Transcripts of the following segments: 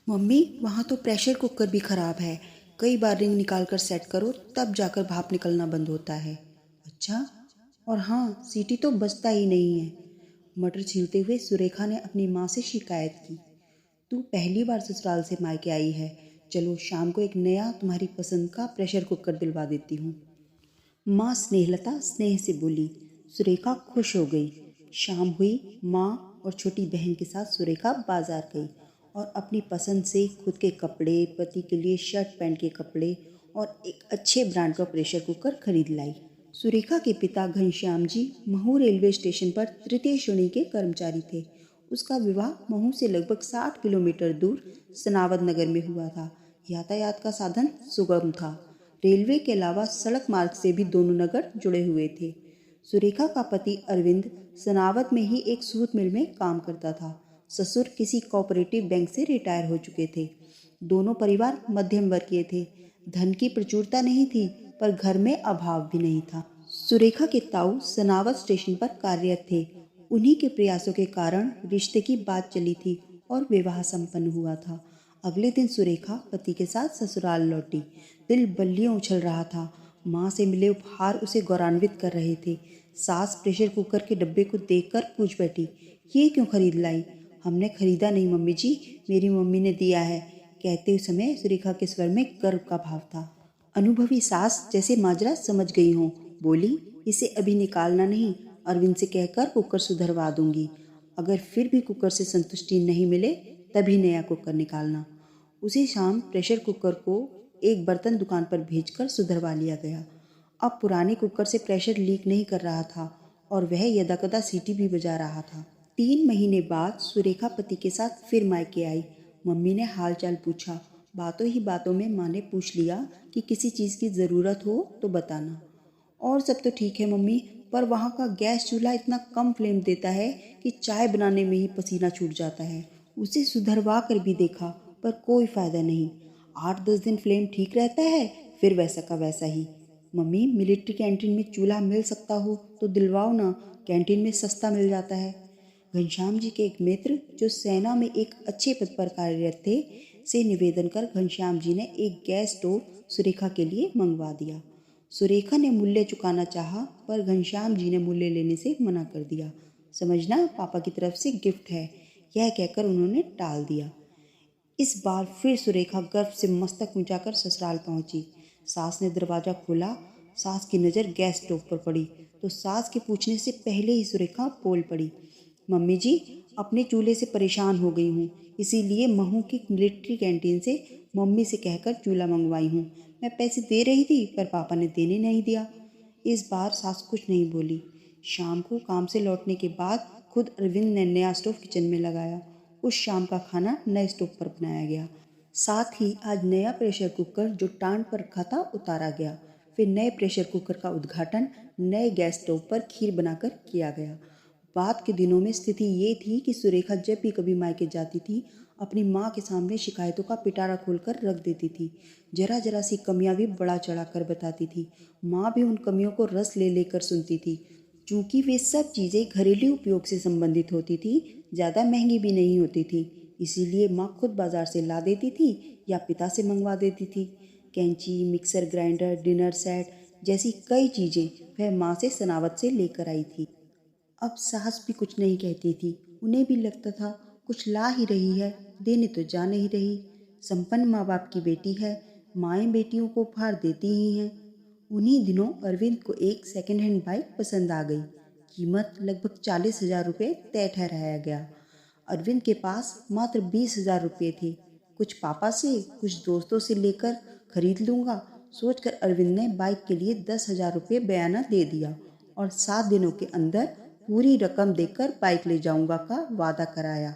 Mummy, वहाँ तो pressure cooker भी ख़राब है। कई बार रिंग निकाल कर सेट करो तब जाकर भाप निकलना बंद होता है। अच्छा। और हाँ, सीटी तो बजता ही नहीं है। मटर छीलते हुए सुरेखा ने अपनी माँ से शिकायत की। तू पहली बार ससुराल से मायके आई है। चलो शाम को एक नया तुम्हारी पसंद का प्रेशर कुकर दिलवा देती हूँ। माँ स्नेहलता स्नेह से बोली। सुरेखा खुश हो गई। शाम हुई। माँ और छोटी बहन के साथ सुरेखा बाजार गई और अपनी पसंद से खुद के कपड़े, पति के लिए शर्ट पैंट के कपड़े और एक अच्छे ब्रांड का प्रेशर कुकर खरीद लाई। सुरेखा के पिता घनश्याम जी महू रेलवे स्टेशन पर तृतीय श्रेणी के कर्मचारी थे। उसका विवाह महू से लगभग 60 किलोमीटर दूर सनावद नगर में हुआ था। यातायात का साधन सुगम था। रेलवे के अलावा सड़क मार्ग से भी दोनों नगर जुड़े हुए थे। सुरेखा का पति अरविंद सनावद में ही एक सूत मिल में काम करता था। ससुर किसी कोऑपरेटिव बैंक से रिटायर हो चुके थे। दोनों परिवार मध्यम वर्गीय थे। धन की प्रचुरता नहीं थी, पर घर में अभाव भी नहीं था। सुरेखा के ताऊ सनावद स्टेशन पर कार्यरत थे। उन्हीं के प्रयासों के कारण रिश्ते की बात चली थी और विवाह संपन्न हुआ था। अगले दिन सुरेखा पति के साथ ससुराल लौटी। दिल बल्लियों उछल रहा था। माँ से मिले उपहार उसे गौरवान्वित कर रहे थे। सास प्रेशर कुकर के डब्बे को देखकर पूछ बैठी, ये क्यों खरीद लाई? हमने खरीदा नहीं मम्मी जी, मेरी मम्मी ने दिया है। कहते हुए समय सुरेखा के स्वर में गर्व का भाव था। अनुभवी सास जैसे माजरा समझ गई हो, बोली, इसे अभी निकालना नहीं, अरविंद से कहकर कुकर सुधरवा दूंगी। अगर फिर भी कुकर से संतुष्टि नहीं मिले तभी नया कुकर निकालना। उसी शाम प्रेशर कुकर को एक बर्तन दुकान पर भेजकर सुधरवा लिया गया। अब पुराने कुकर से प्रेशर लीक नहीं कर रहा था और वह यदाकदा सीटी भी बजा रहा था। 3 महीने बाद सुरेखा पति के साथ फिर मायके आई। मम्मी ने हालचाल पूछा। बातों ही बातों में माँ ने पूछ लिया कि किसी चीज़ की ज़रूरत हो तो बताना। और सब तो ठीक है मम्मी, पर वहाँ का गैस चूल्हा इतना कम फ्लेम देता है कि चाय बनाने में ही पसीना छूट जाता है। उसे सुधरवा कर भी देखा, पर कोई फ़ायदा नहीं। 8-10 दिन फ्लेम ठीक रहता है, फिर वैसा का वैसा ही। मम्मी, मिलिट्री कैंटीन में चूल्हा मिल सकता हो तो दिलवाओ ना, कैंटीन में सस्ता मिल जाता है। घनश्याम जी के एक मित्र जो सेना में एक अच्छे पद पर कार्यरत थे से निवेदन कर घनश्याम जी ने एक गैस स्टोव सुरेखा के लिए मंगवा दिया। सुरेखा ने मूल्य चुकाना चाहा, पर घनश्याम जी ने मूल्य लेने से मना कर दिया। समझना, पापा की तरफ से गिफ्ट है, यह कहकर उन्होंने टाल दिया। इस बार फिर सुरेखा गर्व से मस्तक ऊंचाकर ससुराल पहुंची। सास ने दरवाजा खोला। सास की नज़र गैस स्टोव पर पड़ी तो सास के पूछने से पहले ही सुरेखा बोल पड़ी, मम्मी जी, अपने चूल्हे से परेशान हो गई हूँ, इसीलिए महू की मिलिट्री कैंटीन से मम्मी से कहकर चूल्हा मंगवाई हूँ। मैं पैसे दे रही थी पर पापा ने देने नहीं दिया। इस बार सास कुछ नहीं बोली। शाम को काम से लौटने के बाद खुद अरविंद ने नया स्टोव किचन में लगाया। उस शाम का खाना नए स्टोव पर बनाया गया। साथ ही आज नया प्रेशर कुकर जो टांड पर रखा था उतारा गया। फिर नए प्रेशर कुकर का उद्घाटन नए गैस स्टोव पर खीर बनाकर किया गया। बाद के दिनों में स्थिति ये थी कि सुरेखा जब भी कभी मायके जाती थी, अपनी माँ के सामने शिकायतों का पिटारा खोलकर रख देती थी। जरा जरा सी कमियां भी बड़ा चढ़ा कर बताती थी। माँ भी उन कमियों को रस ले लेकर सुनती थी। चूँकि वे सब चीज़ें घरेलू उपयोग से संबंधित होती थी, ज़्यादा महंगी भी नहीं होती थी, इसीलिए माँ खुद बाजार से ला देती थी या पिता से मंगवा देती थी। कैंची, मिक्सर ग्राइंडर, डिनर सेट जैसी कई चीज़ें वह माँ से सनावत से लेकर आई थी। अब सास भी कुछ नहीं कहती थी। उन्हें भी लगता था कुछ ला ही रही है, देने तो जा नहीं रही। संपन्न माँ बाप की बेटी है, माएँ बेटियों को उपहार देती ही हैं। उन्हीं दिनों अरविंद को एक सेकंड हैंड बाइक पसंद आ गई। कीमत लगभग 40,000 रुपये तय ठहराया गया। अरविंद के पास मात्र 20,000 रुपये थे। कुछ पापा से, कुछ दोस्तों से लेकर खरीद लूँगा सोचकर अरविंद ने बाइक के लिए 10,000 रुपये बयाना दे दिया और 7 दिनों के अंदर पूरी रकम देकर बाइक ले जाऊंगा का वादा कराया।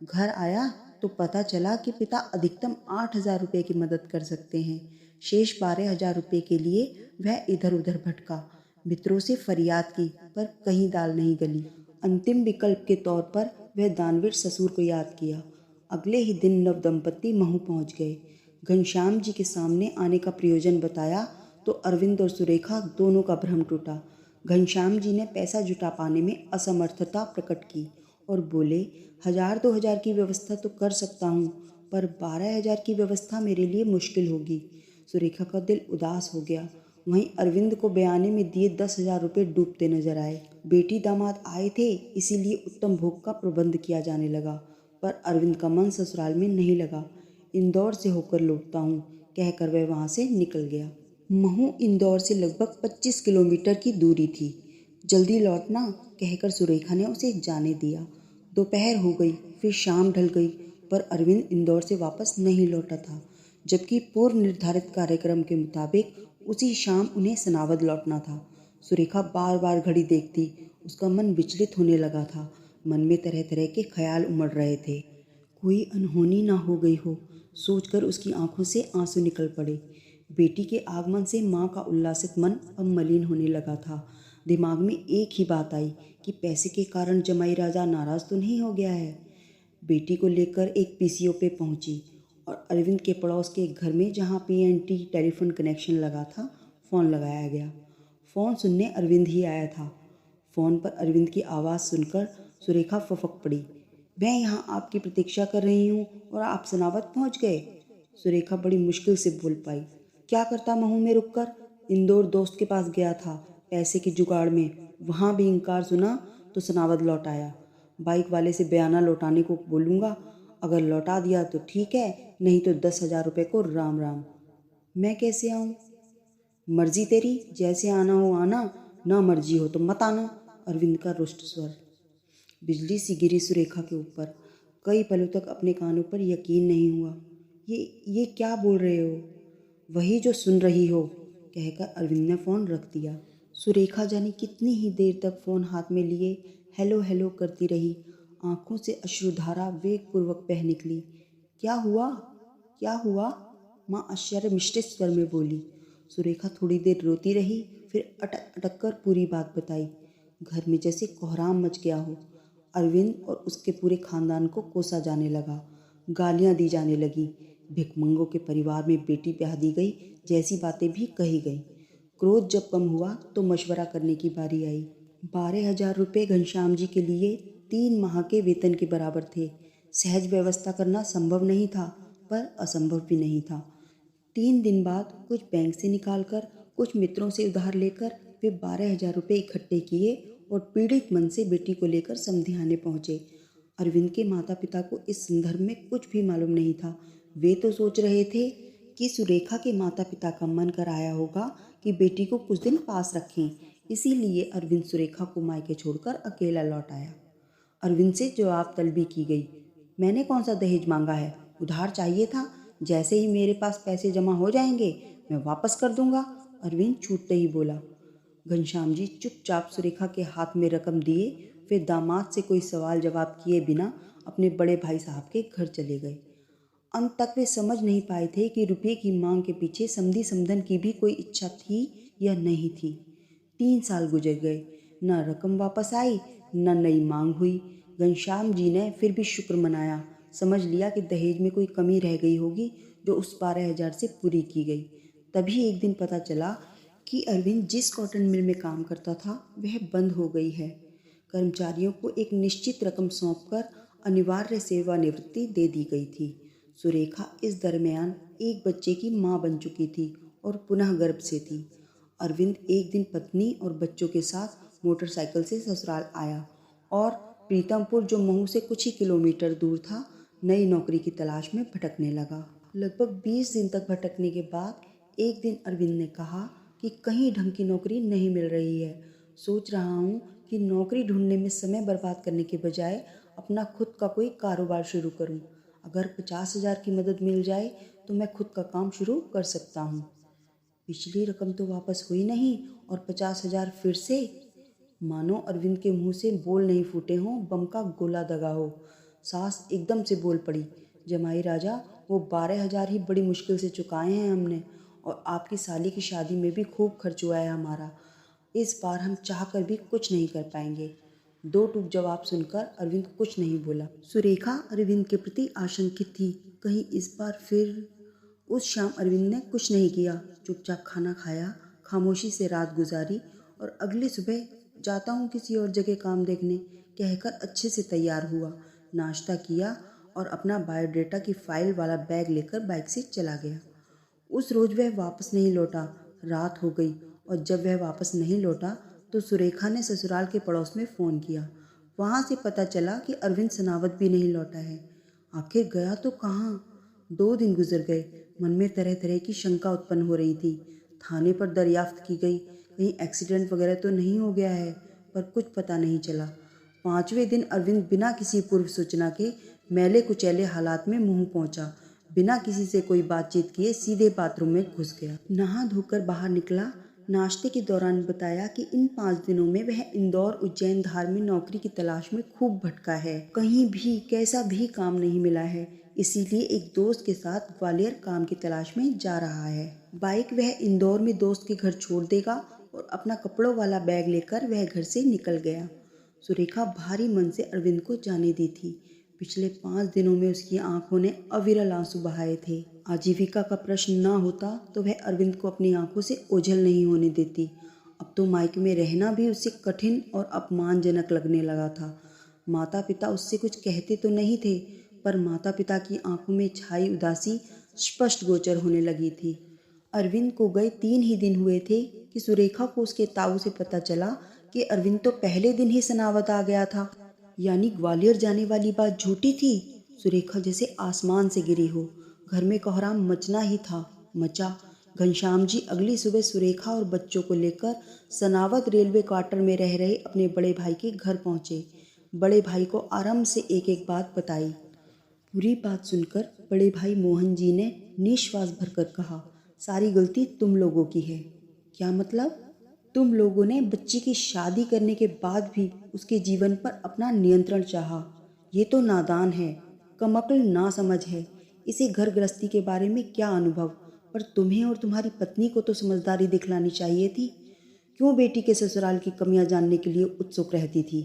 घर आया तो पता चला कि पिता अधिकतम 8,000 रुपये की मदद कर सकते हैं। शेष 12,000 रुपये के लिए वह इधर उधर भटका। मित्रों से फरियाद की, पर कहीं दाल नहीं गली। अंतिम विकल्प के तौर पर वह दानवीर ससुर को याद किया। अगले ही दिन नवदंपति महू पहुंच गए। घनश्याम जी के सामने आने का प्रयोजन बताया तो अरविंद और सुरेखा दोनों का भ्रम टूटा। घनश्याम जी ने पैसा जुटा पाने में असमर्थता प्रकट की और बोले, 1,000-2,000 की व्यवस्था तो कर सकता हूँ, पर 12,000 की व्यवस्था मेरे लिए मुश्किल होगी। सुरेखा का दिल उदास हो गया। वहीं अरविंद को बयाने में दिए 10,000 रुपये डूबते नजर आए। बेटी दामाद आए थे, इसीलिए उत्तम भोग का प्रबंध किया जाने लगा, पर अरविंद का मन ससुराल में नहीं लगा। इंदौर से होकर लौटता हूँ, कहकर वह वहाँ से निकल गया। महू इंदौर से लगभग 25 किलोमीटर की दूरी थी। जल्दी लौटना, कहकर सुरेखा ने उसे जाने दिया। दोपहर हो गई, फिर शाम ढल गई, पर अरविंद इंदौर से वापस नहीं लौटा था, जबकि पूर्व निर्धारित कार्यक्रम के मुताबिक उसी शाम उन्हें सनावद लौटना था। सुरेखा बार बार घड़ी देखती, उसका मन विचलित होने लगा था। मन में तरह तरह के ख्याल उमड़ रहे थे। कोई अनहोनी ना हो गई हो, सोचकर उसकी आंखों से आंसू निकल पड़े। बेटी के आगमन से माँ का उल्लासित मन अब मलिन होने लगा था। दिमाग में एक ही बात आई कि पैसे के कारण जमाई राजा नाराज तो नहीं हो गया है। बेटी को लेकर एक पीसीओ पे पहुंची और अरविंद के पड़ोस के एक घर में, जहां पीएनटी टेलीफोन कनेक्शन लगा था, फ़ोन लगाया गया। फ़ोन सुनने अरविंद ही आया था। फ़ोन पर अरविंद की आवाज़ सुनकर सुरेखा फफक पड़ी। मैं यहाँ आपकी प्रतीक्षा कर रही हूँ और आप सनावत पहुँच गए। सुरेखा बड़ी मुश्किल से बोल पाई। क्या करता महू में रुककर? इंदौर दोस्त के पास गया था, पैसे की जुगाड़ में। वहाँ भी इनकार सुना तो सनावद लौट आया। बाइक वाले से बयाना लौटाने को बोलूँगा, अगर लौटा दिया तो ठीक है, नहीं तो 10,000 रुपये को राम राम। मैं कैसे आऊँ? मर्जी तेरी, जैसे आना हो आना, ना मर्जी हो तो मत आना। अरविंद का रुष्ट स्वर। बिजली सी गिरी सुरेखा के ऊपर। कई पलों तक अपने कानों पर यकीन नहीं हुआ। ये क्या बोल रहे हो? वही जो सुन रही हो, कहकर अरविंद ने फ़ोन रख दिया। सुरेखा जाने कितनी ही देर तक फ़ोन हाथ में लिए हेलो हेलो करती रही। आंखों से अश्रुधारा वेगपूर्वक बह निकली। क्या हुआ? क्या हुआ? माँ आश्चर्य मिश्रित स्वर में बोली। सुरेखा थोड़ी देर रोती रही, फिर अटक अटक कर पूरी बात बताई। घर में जैसे कोहराम मच गया हो। अरविंद और उसके पूरे खानदान को कोसा जाने लगा, गालियां दी जाने लगी। भिकमंगों के परिवार में बेटी ब्याह दी गई जैसी बातें भी कही गई। क्रोध जब कम हुआ तो मशवरा करने की बारी आई। 12,000 रुपये घनश्याम जी के लिए 3 माह के वेतन के बराबर थे। सहज व्यवस्था करना संभव नहीं था, पर असंभव भी नहीं था। 3 दिन बाद कुछ बैंक से निकालकर, कुछ मित्रों से उधार लेकर वे 12,000 रुपये इकट्ठे किए और पीड़ित मन से बेटी को लेकर समधियाने पहुँचे। अरविंद के माता पिता को इस संदर्भ में कुछ भी मालूम नहीं था। वे तो सोच रहे थे कि सुरेखा के माता पिता का मन कर आया होगा कि बेटी को कुछ दिन पास रखें, इसीलिए अरविंद सुरेखा को मायके छोड़कर अकेला लौट आया। अरविंद से जवाब तलबी की गई। मैंने कौन सा दहेज मांगा है? उधार चाहिए था। जैसे ही मेरे पास पैसे जमा हो जाएंगे मैं वापस कर दूंगा, अरविंद छूटते ही बोला। घनश्याम जी चुपचाप सुरेखा के हाथ में रकम दिए, फिर दामाद से कोई सवाल जवाब किए बिना अपने बड़े भाई साहब के घर चले गए। अंत तक वे समझ नहीं पाए थे कि रुपये की मांग के पीछे समधी समधन की भी कोई इच्छा थी या नहीं थी। 3 साल गुजर गए, न रकम वापस आई, न नई मांग हुई। घनश्याम जी ने फिर भी शुक्र मनाया, समझ लिया कि दहेज में कोई कमी रह गई होगी जो उस 12,000 से पूरी की गई। तभी एक दिन पता चला कि अरविंद जिस कॉटन मिल में काम करता था वह बंद हो गई है। कर्मचारियों को एक निश्चित रकम सौंपकर अनिवार्य सेवानिवृत्ति दे दी गई थी। सुरेखा इस दरमियान एक बच्चे की मां बन चुकी थी और पुनः गर्भ से थी। अरविंद एक दिन पत्नी और बच्चों के साथ मोटरसाइकिल से ससुराल आया और प्रीतमपुर, जो महू से कुछ ही किलोमीटर दूर था, नई नौकरी की तलाश में भटकने लगा। लगभग 20 दिन तक भटकने के बाद एक दिन अरविंद ने कहा कि कहीं ढंग की नौकरी नहीं मिल रही है। सोच रहा हूँ कि नौकरी ढूंढने में समय बर्बाद करने के बजाय अपना खुद का कोई कारोबार शुरू करूँ। अगर 50,000 की मदद मिल जाए तो मैं खुद का काम शुरू कर सकता हूँ। पिछली रकम तो वापस हुई नहीं और 50,000 फिर से? मानो अरविंद के मुंह से बोल नहीं फूटे हों, बम का गोला दगा हो। सास एकदम से बोल पड़ी। जमाई राजा, वो 12,000 ही बड़ी मुश्किल से चुकाए हैं हमने, और आपकी साली की शादी में भी खूब खर्च हुआ है हमारा। इस बार हम चाह कर भी कुछ नहीं कर पाएंगे। दो टूक जवाब सुनकर अरविंद कुछ नहीं बोला। सुरेखा अरविंद के प्रति आशंकित थी, कहीं इस बार फिर। उस शाम अरविंद ने कुछ नहीं किया, चुपचाप खाना खाया, खामोशी से रात गुजारी और अगली सुबह जाता हूँ किसी और जगह काम देखने कहकर अच्छे से तैयार हुआ, नाश्ता किया और अपना बायोडाटा की फाइल वाला बैग लेकर बाइक से चला गया। उस रोज़ वह वापस नहीं लौटा। रात हो गई और जब वह वापस नहीं लौटा तो सुरेखा ने ससुराल के पड़ोस में फ़ोन किया। वहाँ से पता चला कि अरविंद सनावत भी नहीं लौटा है। आखिर गया तो कहाँ? 2 दिन गुजर गए। मन में तरह तरह की शंका उत्पन्न हो रही थी। थाने पर दरियाफ्त की गई, कहीं एक्सीडेंट वगैरह तो नहीं हो गया है, पर कुछ पता नहीं चला। 5वें दिन अरविंद बिना किसी पूर्व सूचना के मैले कुचैले हालात में मुंह पहुंचा। बिना किसी से कोई बातचीत किए सीधे बाथरूम में घुस गया। नहा धोकर बाहर निकला। नाश्ते के दौरान बताया कि इन 5 दिनों में वह इंदौर, उज्जैन, धार में नौकरी की तलाश में खूब भटका है। कहीं भी कैसा भी काम नहीं मिला है, इसीलिए एक दोस्त के साथ ग्वालियर काम की तलाश में जा रहा है। बाइक वह इंदौर में दोस्त के घर छोड़ देगा और अपना कपड़ों वाला बैग लेकर वह घर से निकल गया। सुरेखा भारी मन से अरविंद को जाने दी थी। पिछले 5 दिनों में उसकी आंखों ने अविरल आंसू बहाए थे। आजीविका का प्रश्न न होता तो वह अरविंद को अपनी आंखों से ओझल नहीं होने देती। अब तो मायके में रहना भी उसे कठिन और अपमानजनक लगने लगा था। माता पिता उससे कुछ कहते तो नहीं थे, पर माता पिता की आंखों में छाई उदासी स्पष्ट गोचर होने लगी थी। अरविंद को गए 3 ही दिन हुए थे कि सुरेखा को उसके ताऊ से पता चला कि अरविंद तो पहले दिन ही सनावत आ गया था। यानी ग्वालियर जाने वाली बात झूठी थी। सुरेखा जैसे आसमान से गिरी हो। घर में कोहराम मचना ही था, मचा। घनश्याम जी अगली सुबह सुरेखा और बच्चों को लेकर सनावत रेलवे क्वार्टर में रह रहे अपने बड़े भाई के घर पहुंचे। बड़े भाई को आराम से एक एक बात बताई। पूरी बात सुनकर बड़े भाई मोहन जी ने निश्वास भरकर कहा, सारी गलती तुम लोगों की है। क्या मतलब? तुम लोगों ने बच्ची की शादी करने के बाद भी उसके जीवन पर अपना नियंत्रण चाहा। ये तो नादान है, कमअक्ल ना समझ है। इसे घर गृहस्थी के बारे में क्या अनुभव, पर तुम्हें और तुम्हारी पत्नी को तो समझदारी दिखलानी चाहिए थी। क्यों बेटी के ससुराल की कमियां जानने के लिए उत्सुक रहती थी?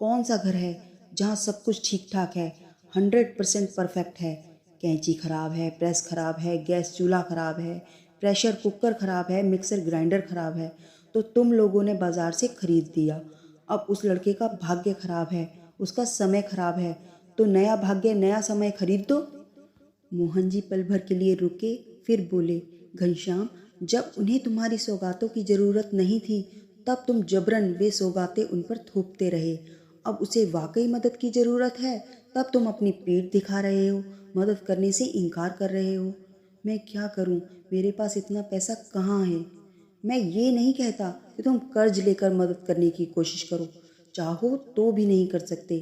कौन सा घर है जहाँ सब कुछ ठीक ठाक है, 100% परफेक्ट है? कैंची खराब है, प्रेस खराब है, गैस चूल्हा खराब है, प्रेशर कुकर खराब है, मिक्सर ग्राइंडर खराब है, तो तुम लोगों ने बाजार से खरीद दिया। अब उस लड़के का भाग्य खराब है, उसका समय खराब है, तो नया भाग्य नया समय खरीद दो। मोहन जी पल भर के लिए रुके, फिर बोले, घनश्याम, जब उन्हें तुम्हारी सौगातों की ज़रूरत नहीं थी तब तुम जबरन वे सौगातें उन पर थोपते रहे। अब उसे वाकई मदद की ज़रूरत है तब तुम अपनी पीठ दिखा रहे हो, मदद करने से इनकार कर रहे हो। मैं क्या करूं, मेरे पास इतना पैसा कहाँ है। मैं ये नहीं कहता कि तुम कर्ज लेकर मदद करने की कोशिश करो, चाहो तो भी नहीं कर सकते,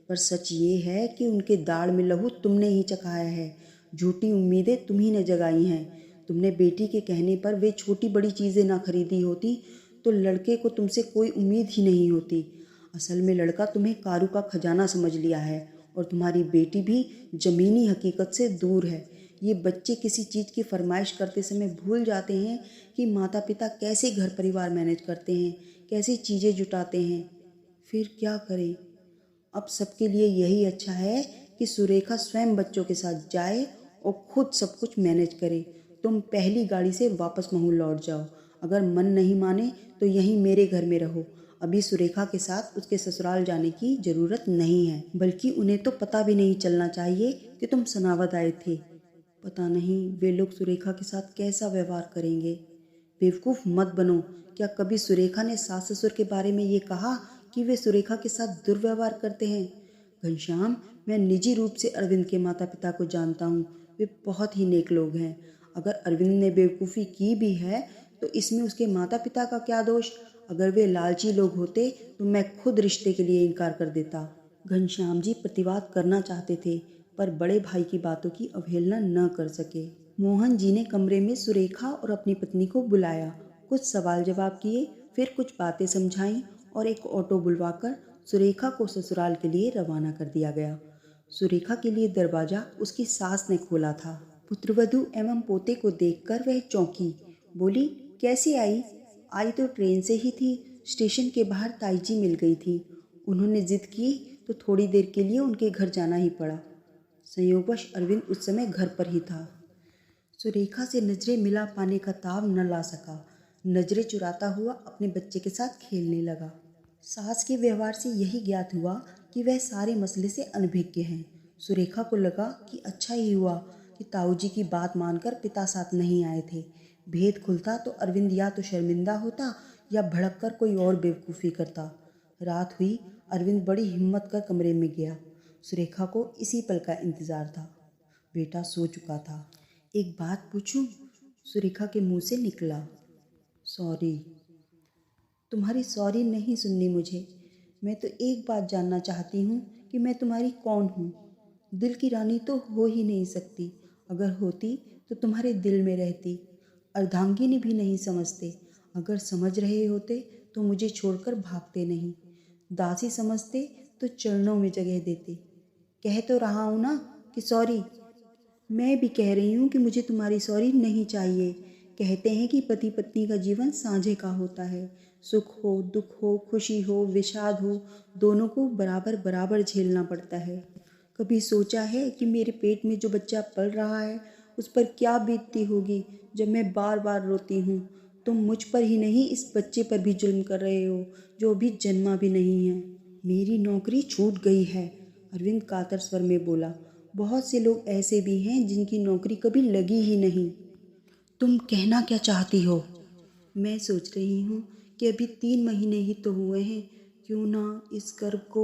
पर सच ये है कि उनके दाढ़ में लहू तुमने ही चखाया है। झूठी उम्मीदें तुम्ही ने जगाई हैं। तुमने बेटी के कहने पर वे छोटी बड़ी चीज़ें ना खरीदी होती तो लड़के को तुमसे कोई उम्मीद ही नहीं होती। असल में लड़का तुम्हें कारू का खजाना समझ लिया है और तुम्हारी बेटी भी ज़मीनी हकीकत से दूर है। ये बच्चे किसी चीज़ की फरमाइश करते समय भूल जाते हैं कि माता पिता कैसे घर परिवार मैनेज करते हैं, कैसी चीज़ें जुटाते हैं। फिर क्या करें? अब सबके लिए यही अच्छा है कि सुरेखा स्वयं बच्चों के साथ जाए और खुद सब कुछ मैनेज करे। तुम पहली गाड़ी से वापस महू लौट जाओ। अगर मन नहीं माने तो यहीं मेरे घर में रहो। अभी सुरेखा के साथ उसके ससुराल जाने की ज़रूरत नहीं है, बल्कि उन्हें तो पता भी नहीं चलना चाहिए कि तुम सनावत आए थे। पता नहीं वे लोग सुरेखा के साथ कैसा व्यवहार करेंगे। बेवकूफ़ मत बनो। क्या कभी सुरेखा ने सास ससुर के बारे में ये कहा कि वे सुरेखा के साथ दुर्व्यवहार करते हैं? घनश्याम, मैं निजी रूप से अरविंद के माता पिता को जानता हूँ। वे बहुत ही नेक लोग हैं। अगर अरविंद ने बेवकूफ़ी की भी है तो इसमें उसके माता पिता का क्या दोष? अगर वे लालची लोग होते तो मैं खुद रिश्ते के लिए इनकार कर देता। घनश्याम जी प्रतिवाद करना चाहते थे, पर बड़े भाई की बातों की अवहेलना न कर सके। मोहन जी ने कमरे में सुरेखा और अपनी पत्नी को बुलाया, कुछ सवाल जवाब किए, फिर कुछ बातें समझाईं और एक ऑटो बुलवाकर सुरेखा को ससुराल के लिए रवाना कर दिया गया। सुरेखा के लिए दरवाज़ा उसकी सास ने खोला था। पुत्रवधू एवं पोते को देखकर वह चौंकी। बोली, कैसी आई? आई तो ट्रेन से ही थी। स्टेशन के बाहर ताई जी मिल गई थी। उन्होंने जिद की तो थोड़ी देर के लिए उनके घर जाना ही पड़ा। संयोगवश अरविंद उस समय घर पर ही था। सुरेखा से नजरें मिला पाने का ताव न ला सका। नजरें चुराता हुआ अपने बच्चे के साथ खेलने लगा। सास के व्यवहार से यही ज्ञात हुआ कि वह सारे मसले से अनभिज्ञ हैं। सुरेखा को लगा कि अच्छा ही हुआ कि ताऊ जी की बात मानकर पिता साथ नहीं आए थे। भेद खुलता तो अरविंद या तो शर्मिंदा होता या भड़क कर कोई और बेवकूफ़ी करता। रात हुई, अरविंद बड़ी हिम्मत कर कमरे में गया। सुरेखा को इसी पल का इंतज़ार था। बेटा सो चुका था। एक बात पूछूं? सुरेखा के मुंह से निकला। सॉरी। तुम्हारी सॉरी नहीं सुननी मुझे। मैं तो एक बात जानना चाहती हूँ कि मैं तुम्हारी कौन हूँ। दिल की रानी तो हो ही नहीं सकती। अगर होती तो तुम्हारे दिल में रहती। अर्धांगिनी भी नहीं समझते। अगर समझ रहे होते तो मुझे छोड़कर भागते नहीं। दासी समझते तो चरणों में जगह देते। कह तो रहा हूँ ना कि सॉरी। मैं भी कह रही हूँ कि मुझे तुम्हारी सॉरी नहीं चाहिए। कहते हैं कि पति पत्नी का जीवन साझे का होता है। सुख हो, दुख हो, खुशी हो, विषाद हो, दोनों को बराबर बराबर झेलना पड़ता है। कभी सोचा है कि मेरे पेट में जो बच्चा पल रहा है उस पर क्या बीतती होगी जब मैं बार बार रोती हूँ। तुम मुझ पर ही नहीं, इस बच्चे पर भी जुल्म कर रहे हो जो अभी जन्मा भी नहीं है। मेरी नौकरी छूट गई है, अरविंद कातर स्वर में बोला। बहुत से लोग ऐसे भी हैं जिनकी नौकरी कभी लगी ही नहीं। तुम कहना क्या चाहती हो? मैं सोच रही हूँ कि अभी 3 महीने ही तो हुए हैं, क्यों ना इस गर्भ को।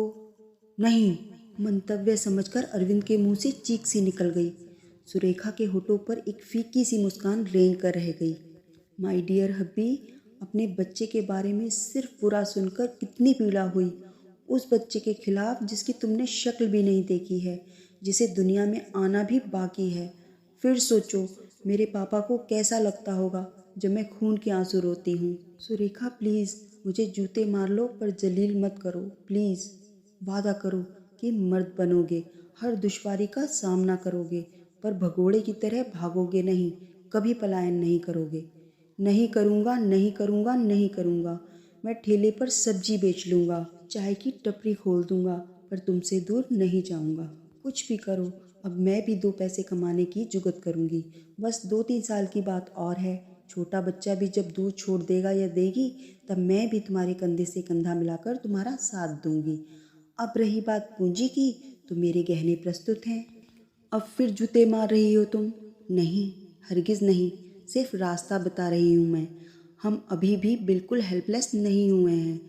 नहीं, मंतव्य समझकर अरविंद के मुंह से चीख सी निकल गई। सुरेखा के होठों पर एक फीकी सी मुस्कान रेंग कर रह गई। माय डियर हब्बी, अपने बच्चे के बारे में सिर्फ बुरा सुनकर कितनी पीड़ा हुई। उस बच्चे के खिलाफ जिसकी तुमने शक्ल भी नहीं देखी है, जिसे दुनिया में आना भी बाकी है। फिर सोचो मेरे पापा को कैसा लगता होगा जब मैं खून के आंसू रोती हूँ। सुरेखा प्लीज़, मुझे जूते मार लो पर जलील मत करो प्लीज़। वादा करो कि मर्द बनोगे, हर दुश्वारी का सामना करोगे, पर भगोड़े की तरह भागोगे नहीं, कभी पलायन नहीं करोगे। नहीं करूँगा, नहीं करूँगा, नहीं करूँगा। मैं ठेले पर सब्जी बेच लूँगा, चाय की टपरी खोल दूँगा, पर तुमसे दूर नहीं जाऊँगा। कुछ भी करो, अब मैं भी 2 पैसे कमाने की जुगत करूँगी। बस 2-3 साल की बात और है। छोटा बच्चा भी जब दूध छोड़ देगा या देगी, तब मैं भी तुम्हारे कंधे से कंधा मिलाकर तुम्हारा साथ दूंगी। अब रही बात पूंजी की, तो मेरे गहने प्रस्तुत हैं। अब फिर जूते मार रही हो तुम? नहीं, हरगिज़ नहीं, सिर्फ रास्ता बता रही हूँ मैं। हम अभी भी बिल्कुल हेल्पलेस नहीं हुए हैं।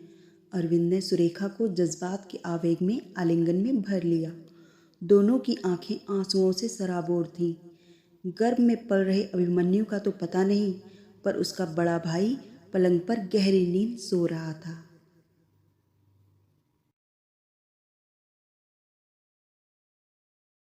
अरविंद ने सुरेखा को जज्बात के आवेग में आलिंगन में भर लिया। दोनों की आंखें आंसुओं से सराबोर थीं। गर्भ में पल रहे अभिमन्यु का तो पता नहीं, पर उसका बड़ा भाई पलंग पर गहरी नींद सो रहा था।